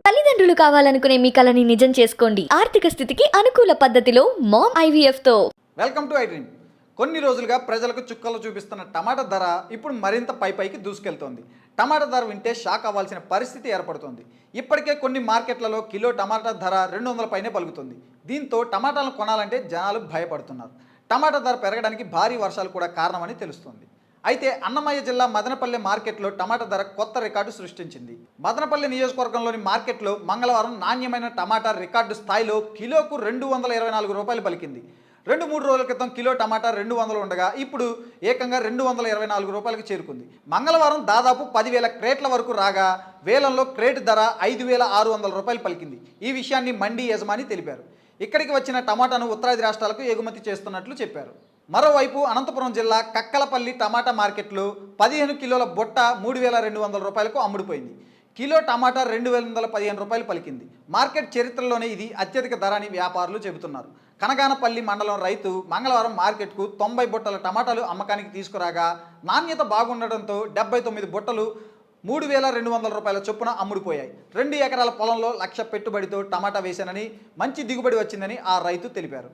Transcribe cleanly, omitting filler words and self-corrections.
తల్లిదండ్రులు కావాలనుకునే మీ కలని నిజం చేసుకోండి. ఆర్థిక స్థితికి అనుకూల పద్ధతిలో మామ్ IVF తో. Welcome to I dream. కొన్ని రోజులుగా ప్రజలకు చుక్కలు చూపిస్తున్న టమాటా ధర ఇప్పుడు మరింత పైకి దూసుకెళ్తోంది. టమాటా ధర వింటే షాక్ అవ్వాల్సిన పరిస్థితి ఏర్పడుతోంది. ఇప్పటికే కొన్ని మార్కెట్లలో కిలో టమాటా ధర 200 పైనే పలుకుతుంది. దీంతో టమాటాలను కొనాలంటే జనాలు భయపడుతున్నారు. టమాటా ధర పెరగడానికి భారీ వర్షాలు కూడా కారణమని తెలుస్తోంది. అయితే అన్నమయ్య జిల్లా మదనపల్లె మార్కెట్లో టమాటా ధర కొత్త రికార్డు సృష్టించింది. మదనపల్లె నియోజకవర్గంలోని మార్కెట్లో మంగళవారం నాణ్యమైన టమాటా రికార్డు స్థాయిలో కిలోకు 224 రూపాయలు పలికింది. 2-3 రోజుల క్రితం కిలో టమాటా 200 ఉండగా ఇప్పుడు ఏకంగా 224 రూపాయలకు చేరుకుంది. మంగళవారం దాదాపు 10,000 క్రేట్ల వరకు రాగా వేలంలో క్రేట్ ధర 5,600 రూపాయలు పలికింది. ఈ విషయాన్ని మండీ యజమాని తెలిపారు. ఇక్కడికి వచ్చిన టమాటాను ఉత్తరాది రాష్ట్రాలకు ఎగుమతి చేస్తున్నట్లు చెప్పారు. మరోవైపు అనంతపురం జిల్లా కక్కలపల్లి టమాటా మార్కెట్లో 15 కిలోల బొట్ట 3,200 రూపాయలకు అమ్ముడుపోయింది. కిలో టమాటా 2,115 రూపాయలు పలికింది. మార్కెట్ చరిత్రలోనే ఇది అత్యధిక ధర అని వ్యాపారులు చెబుతున్నారు. కనగానపల్లి మండలం రైతు మంగళవారం మార్కెట్కు 90 బుట్టల టమాటాలు అమ్మకానికి తీసుకురాగా నాణ్యత బాగుండడంతో 79 బుట్టలు 3,200 రూపాయల చొప్పున అమ్ముడుపోయాయి. 2 ఎకరాల పొలంలో 1,00,000 పెట్టుబడితో టమాటా వేశానని మంచి దిగుబడి వచ్చిందని ఆ రైతు తెలిపారు.